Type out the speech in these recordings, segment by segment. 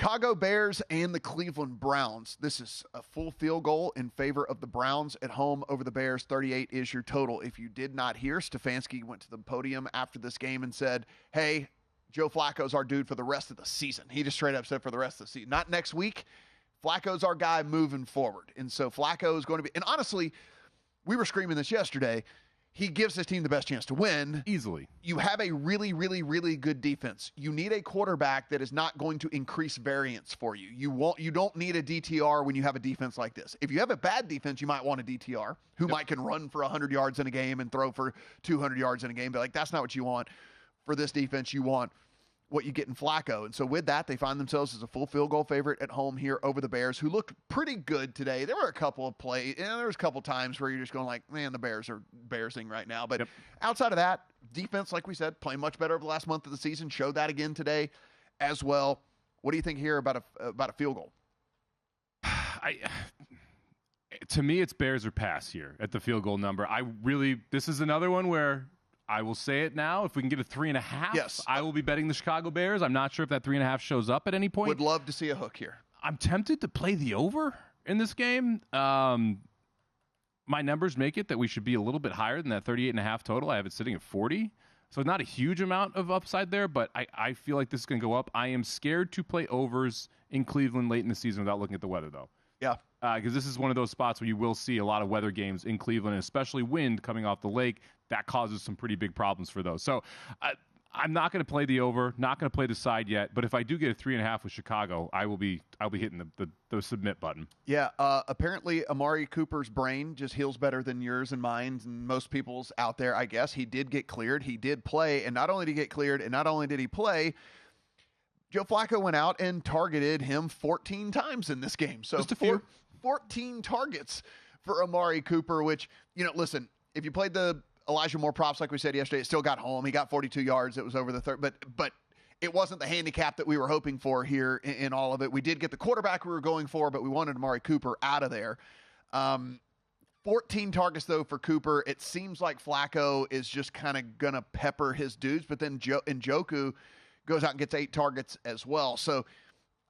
Chicago Bears and the Cleveland Browns. This is a full field goal in favor of the Browns at home over the Bears. 38 is your total. If you did not hear, Stefanski went to the podium after this game and said, hey, Joe Flacco's our dude for the rest of the season. He just straight up said for the rest of the season. Not next week. Flacco's our guy moving forward. And so Flacco is going to be – and honestly, we were screaming this yesterday. He gives his team the best chance to win. Easily. You have a really, really, really good defense. You need a quarterback that is not going to increase variance for you. You don't need a DTR when you have a defense like this. If you have a bad defense, you might want a DTR who might can run for 100 yards in a game and throw for 200 yards in a game. But like that's not what you want for this defense. You want what you get in Flacco. And so with that, they find themselves as a full field goal favorite at home here over the Bears, who looked pretty good today. There were a couple of plays, and there was a couple times where you're just going like, man, the Bears are Bearsing right now. But outside of that, defense, like we said, playing much better over the last month of the season. Showed that again today as well. What do you think here about a field goal? To me, it's Bears or pass here at the field goal number. This is another one where I will say it now. If we can get a 3.5, yes, I will be betting the Chicago Bears. I'm not sure if that 3.5 shows up at any point. Would love to see a hook here. I'm tempted to play the over in this game. My numbers make it that we should be a little bit higher than that 38.5 total. I have it sitting at 40. So not a huge amount of upside there, but I feel like this is going to go up. I am scared to play overs in Cleveland late in the season without looking at the weather, though. Yeah. Because this is one of those spots where you will see a lot of weather games in Cleveland, and especially wind coming off the lake. That causes some pretty big problems for those. So I'm not going to play the over, not going to play the side yet. But if I do get a 3.5 with Chicago, I'll be hitting the submit button. Yeah. Apparently, Amari Cooper's brain just heals better than yours and mine and most people's out there. I guess he did get cleared. He did play, and not only did he get cleared, and not only did he play, Joe Flacco went out and targeted him 14 times in this game. So just a few. 14 targets for Amari Cooper, which, listen, if you played the Elijah Moore props like we said yesterday, it still got home. He got 42 yards. It was over the third. But it wasn't the handicap that we were hoping for here in all of it. We did get the quarterback we were going for, but we wanted Amari Cooper out of there. 14 targets, though, for Cooper. It seems like Flacco is just kind of going to pepper his dudes, but then Njoku goes out and gets 8 targets as well. So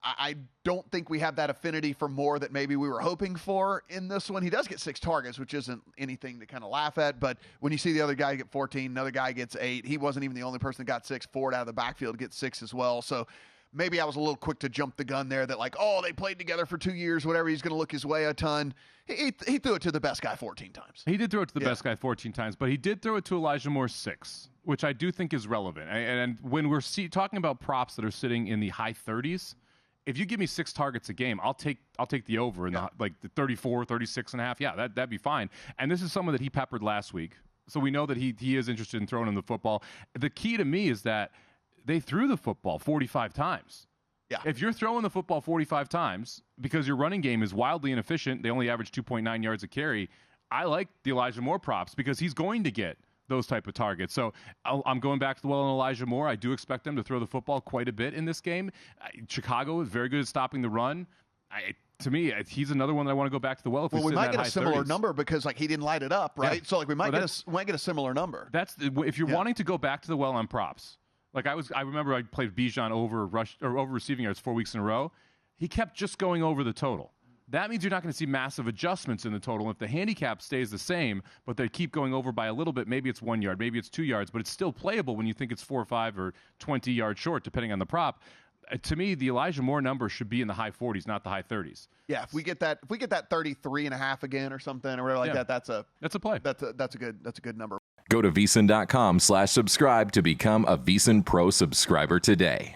I don't think we have that affinity for Moore that maybe we were hoping for in this one. He does get 6 targets, which isn't anything to kind of laugh at. But when you see the other guy get 14, another guy gets 8, he wasn't even the only person that got 6. Ford out of the backfield gets 6 as well. So maybe I was a little quick to jump the gun there that like, oh, they played together for 2 years, whatever. He's going to look his way a ton. He threw it to the best guy 14 times. He did throw it to the best guy 14 times, but he did throw it to Elijah Moore 6, which I do think is relevant. And when we're talking about props that are sitting in the high 30s, if you give me 6 targets a game, I'll take the over in the 34, 36 and a half. Yeah, that'd be fine. And this is someone that he peppered last week. So we know that he is interested in throwing him the football. The key to me is that they threw the football 45 times. Yeah. If you're throwing the football 45 times because your running game is wildly inefficient, they only average 2.9 yards a carry, I like the Elijah Moore props because he's going to get those type of targets. So I'm going back to the well on Elijah Moore. I do expect them to throw the football quite a bit in this game. Chicago is very good at stopping the run. To me, he's another one that I want to go back to the well. We might get a similar number because he didn't light it up, right? Yeah. So we might get a similar number. If you're wanting to go back to the well on props. I remember I played Bijan over receiving yards 4 weeks in a row. He kept just going over the total. That means you're not going to see massive adjustments in the total. If the handicap stays the same, but they keep going over by a little bit, maybe it's 1 yard, maybe it's 2 yards, but it's still playable when you think it's 4 or 5 or 20 yards short, depending on the prop. To me, the Elijah Moore number should be in the high 40s, not the high 30s. Yeah, if we get that 33.5 again or something or whatever like that, that's a play. That's a good number. Go to VSiN.com/subscribe to become a VSiN Pro subscriber today.